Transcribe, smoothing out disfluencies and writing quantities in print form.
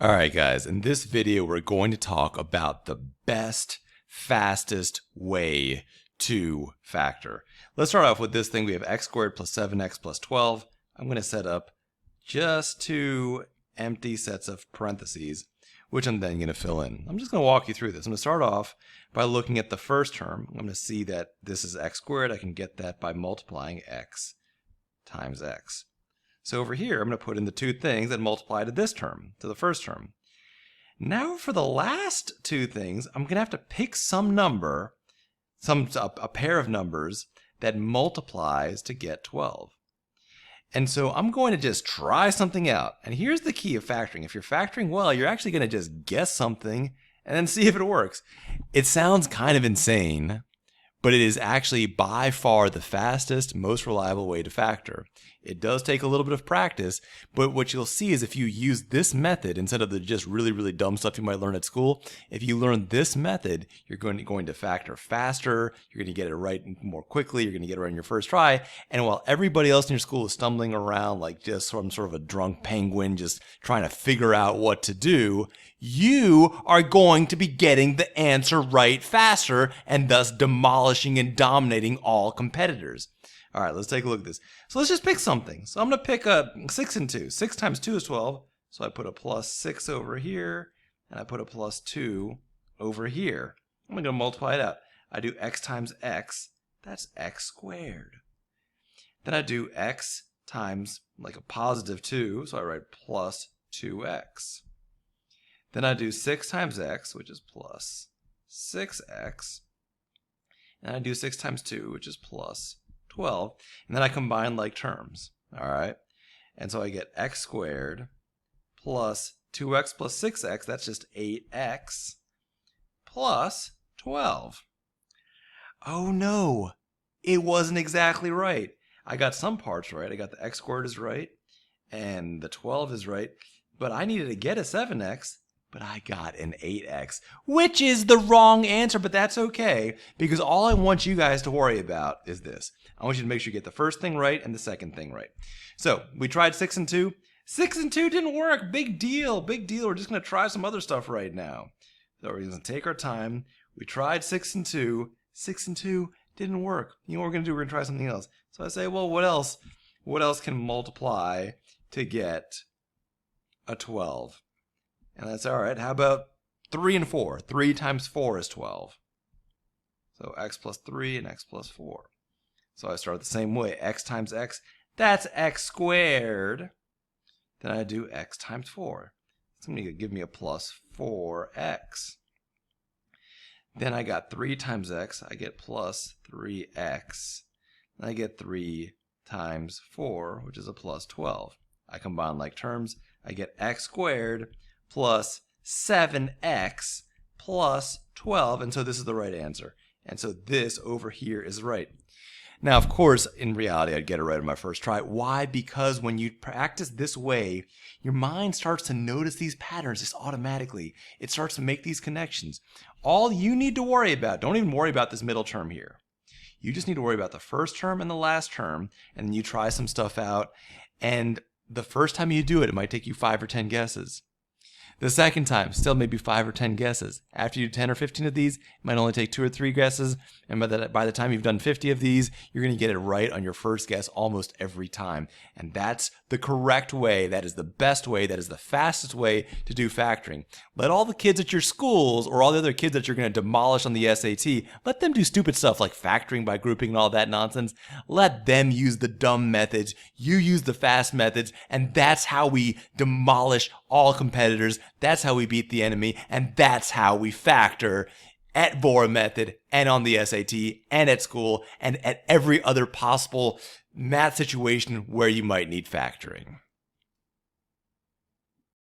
All right, guys, in this video, we're going to talk about the best, fastest way to factor. Let's start off with this thing. We have x squared plus 7x plus 12. I'm going to set up just two empty sets of parentheses, which I'm then going to fill in. I'm just going to walk you through this. I'm going to start off by looking at the first term. I'm going to see that this is x squared. I can get that by multiplying x times x. So over here, I'm going to put in the two things that multiply to this term, to the first term. Now for the last two things, I'm going to have to pick some number, a pair of numbers that multiplies to get 12. And so I'm going to just try something out. And here's the key of factoring. If you're factoring well, you're actually going to just guess something and then see if it works. It sounds kind of insane, but it is actually by far the fastest, most reliable way to factor. It does take a little bit of practice, but what you'll see is if you use this method instead of the just really dumb stuff you might learn at school, if you learn this method, you're going to factor faster, you're going to get it right more quickly, you're going to get it right on your first try, and while everybody else in your school is stumbling around like just some sort of a drunk penguin just trying to figure out what to do, you are going to be getting the answer right faster and thus demolishing and dominating all competitors. All right, let's take a look at this. So let's just pick something. So I'm going to pick a 6 and 2. 6 times 2 is 12. So I put a plus 6 over here, and I put a plus 2 over here. I'm going to multiply it out. I do x times x. That's x squared. Then I do x times like a positive 2. So I write plus 2x. Then I do 6 times x, which is plus 6x. And I do 6 times 2, which is plus 12, and then I combine like terms, all right? And so I get x squared plus 2x plus 6x, that's just 8x, plus 12. Oh no, it wasn't exactly right. I got some parts right. I got the x squared is right, and the 12 is right, but I needed to get a 7x, but I got an 8x, which is the wrong answer, but that's okay, because all I want you guys to worry about is this. I want you to make sure you get the first thing right and the second thing right. So we tried 6 and 2. 6 and 2 didn't work. Big deal. Big deal. We're just going to try some other stuff right now. So we're going to take our time. We tried 6 and 2. 6 and 2 didn't work. You know what we're going to do? We're going to try something else. So I say, well, what else? What else can multiply to get a 12? And that's all right. How about 3 and 4? 3 times 4 is 12. So x plus 3 and x plus 4. So I start the same way. X times x, that's x squared. Then I do x times 4. It's going to give me a plus 4x. Then I got 3 times x. I get plus 3x. Then I get 3 times 4, which is a plus 12. I combine like terms. I get x squared plus 7x plus 12. And so this is the right answer. And so this over here is right. Now, of course, in reality, I'd get it right on my first try. Why? Because when you practice this way, your mind starts to notice these patterns just automatically. It starts to make these connections. All you need to worry about, don't even worry about this middle term here. You just need to worry about the first term and the last term, and then you try some stuff out. And the first time you do it, it might take you 5 or 10 guesses. The second time, still maybe 5 or 10 guesses. After you do 10 or 15 of these, it might only take 2 or 3 guesses. And by the time you've done 50 of these, you're going to get it right on your first guess almost every time. And that's the correct way. That is the best way. That is the fastest way to do factoring. Let all the kids at your schools or all the other kids that you're going to demolish on the SAT, let them do stupid stuff like factoring by grouping and all that nonsense. Let them use the dumb methods. You use the fast methods. And that's how we demolish all competitors. That's how we beat the enemy, and that's how we factor at Vora Method and on the SAT and at school and at every other possible math situation where you might need factoring.